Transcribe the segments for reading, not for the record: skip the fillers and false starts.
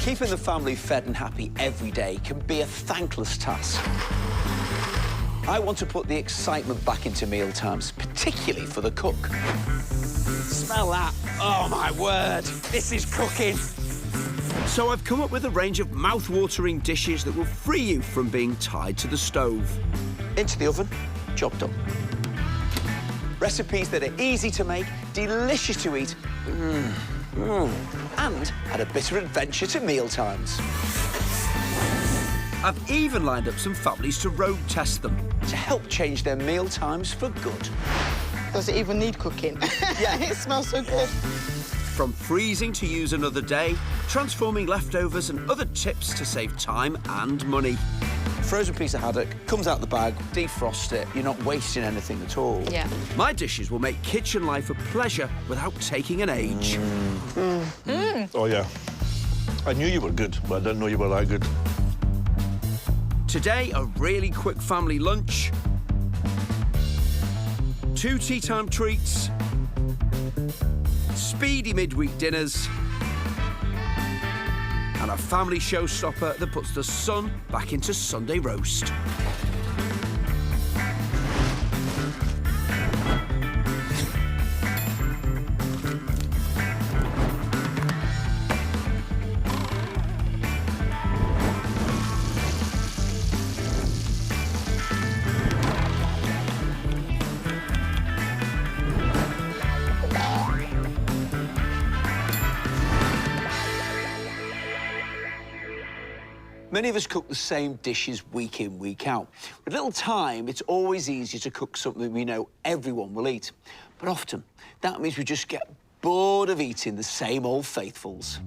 Keeping the family fed and happy every day can be a thankless task. I want to put the excitement back into mealtimes, particularly for the cook. Smell that. Oh, my word. This is cooking. So I've come up with a range of mouth-watering dishes that will free you from being tied to the stove. Into the oven, job done. Recipes that are easy to make, delicious to eat, and add a bit of adventure to mealtimes. I've even lined up some families to road test them. To help change their mealtimes for good. Does it even need cooking? Yeah. It smells so good. From freezing to use another day, transforming leftovers and other tips to save time and money. Frozen piece of haddock, comes out the bag, defrost it, you're not wasting anything at all. Yeah. My dishes will make kitchen life a pleasure without taking an age. Oh, yeah. I knew you were good, but I didn't know you were that good. Today, a really quick family lunch, 2 tea time treats, speedy midweek dinners, and a family showstopper that puts the sun back into Sunday roast. Many of us cook the same dishes week in, week out. With little time, it's always easier to cook something we know everyone will eat. But often, that means we just get bored of eating the same old faithfuls.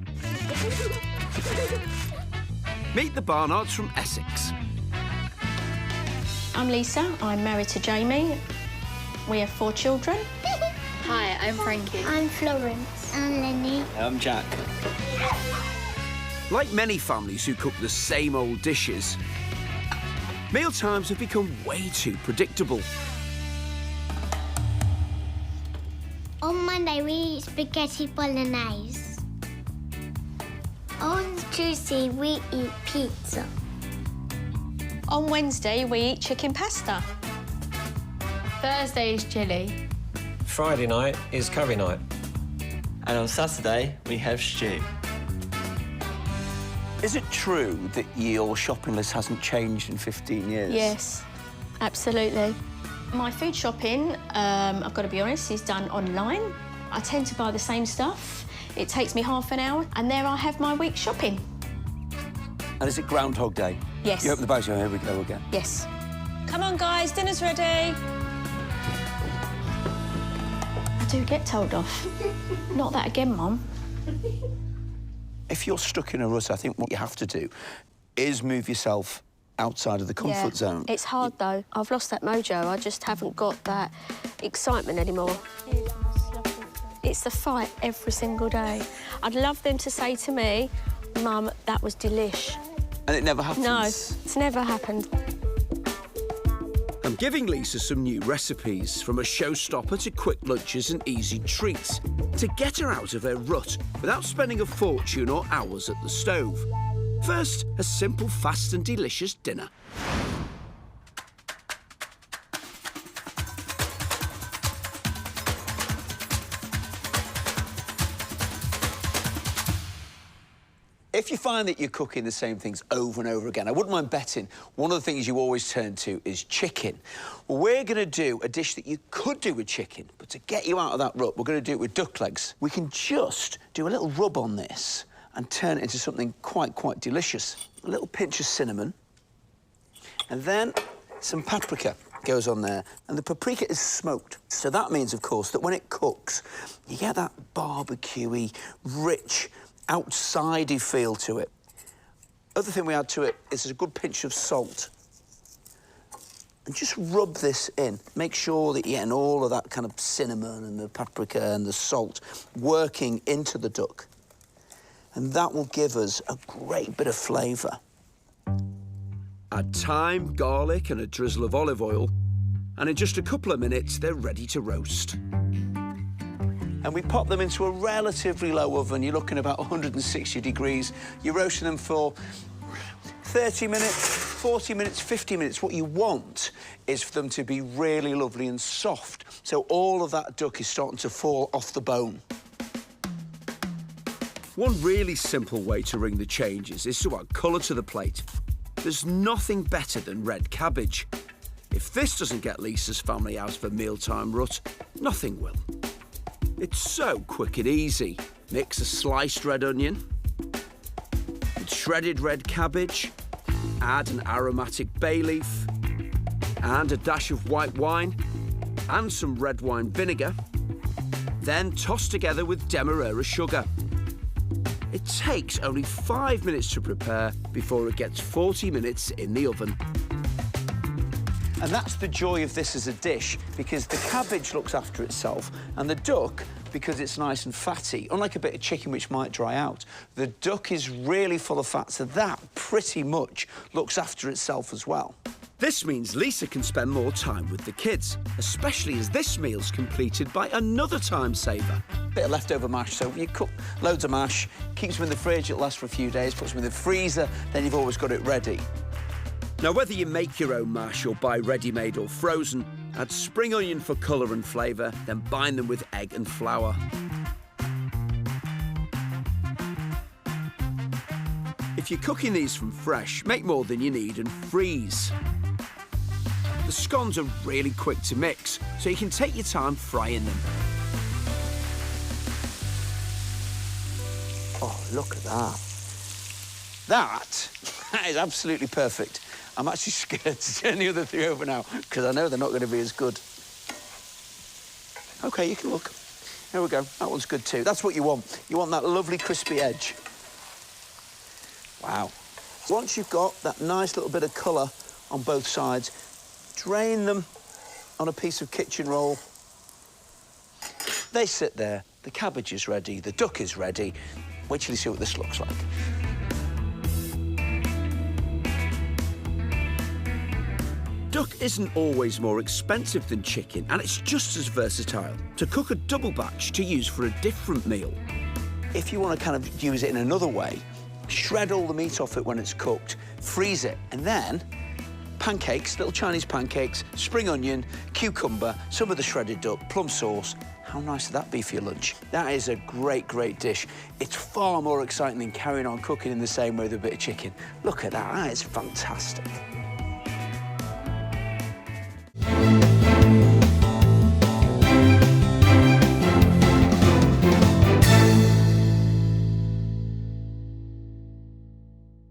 Meet the Barnards from Essex. I'm Lisa. I'm married to Jamie. We have 4 children. Hi, I'm Frankie. I'm Florence. I'm Lenny. I'm Jack. Like many families who cook the same old dishes, mealtimes have become way too predictable. On Monday, we eat spaghetti bolognese. On Tuesday, we eat pizza. On Wednesday, we eat chicken pasta. Thursday is chili. Friday night is curry night. And on Saturday, we have stew. Is it true that your shopping list hasn't changed in 15 years? Yes, absolutely. My food shopping, I've got to be honest, is done online. I tend to buy the same stuff. It takes me half an hour, and there I have my week's shopping. And is it Groundhog Day? Yes. You open the bag, here we go again. Yes. Come on, guys, dinner's ready. I do get told off. Not that again, Mum. If you're stuck in a rut, I think what you have to do is move yourself outside of the comfort zone. It's hard, though. I've lost that mojo. I just haven't got that excitement anymore. It's the fight every single day. I'd love them to say to me, Mum, that was delish. And it never happens? No, it's never happened. I'm giving Lisa some new recipes, from a showstopper to quick lunches and easy treats, to get her out of her rut without spending a fortune or hours at the stove. First, a simple, fast and delicious dinner. If you find that you're cooking the same things over and over again, I wouldn't mind betting one of the things you always turn to is chicken. Well, we're going to do a dish that you could do with chicken, but to get you out of that rut, we're going to do it with duck legs. We can just do a little rub on this and turn it into something quite delicious. A little pinch of cinnamon, and then some paprika goes on there, and the paprika is smoked. So that means, of course, that when it cooks, you get that barbecue-y, rich, outside-y feel to it. Other thing we add to it is a good pinch of salt. And just rub this in. Make sure that you're getting all of that kind of cinnamon and the paprika and the salt working into the duck. And that will give us a great bit of flavour. Add thyme, garlic and a drizzle of olive oil, and in just a couple of minutes, they're ready to roast. and we pop them into a relatively low oven. You're looking about 160 degrees. You're roasting them for 30 minutes, 40 minutes, 50 minutes. What you want is for them to be really lovely and soft, so all of that duck is starting to fall off the bone. One really simple way to ring the changes is to add colour to the plate. There's nothing better than red cabbage. If this doesn't get Lisa's family out of a mealtime rut, nothing will. It's so quick and easy. Mix a sliced red onion with shredded red cabbage, add an aromatic bay leaf and a dash of white wine and some red wine vinegar, then toss together with demerara sugar. It takes only 5 minutes to prepare before it gets 40 minutes in the oven. And that's the joy of this as a dish, because the cabbage looks after itself, and the duck, because it's nice and fatty, unlike a bit of chicken which might dry out, the duck is really full of fat, so that pretty much looks after itself as well. This means Lisa can spend more time with the kids, especially as this meal's completed by another time saver. Bit of leftover mash, so you cook loads of mash, keeps them in the fridge, it'll last for a few days, puts them in the freezer, then you've always got it ready. Now, whether you make your own mash or buy ready-made or frozen, add spring onion for colour and flavour, then bind them with egg and flour. If you're cooking these from fresh, make more than you need and freeze. The scones are really quick to mix, so you can take your time frying them. Oh, look at that. That is absolutely perfect. I'm actually scared to turn the other three over now, because I know they're not going to be as good. OK, you can look. There we go. That one's good too. That's what you want. You want that lovely crispy edge. Wow. Once you've got that nice little bit of colour on both sides, drain them on a piece of kitchen roll. They sit there. The cabbage is ready. The duck is ready. Wait till you see what this looks like. Duck isn't always more expensive than chicken, and it's just as versatile to cook a double batch to use for a different meal. If you want to kind of use it in another way, shred all the meat off it when it's cooked, freeze it, and then pancakes, little Chinese pancakes, spring onion, cucumber, some of the shredded duck, plum sauce. How nice would that be for your lunch? That is a great, great dish. It's far more exciting than carrying on cooking in the same way with a bit of chicken. Look at that, that is fantastic.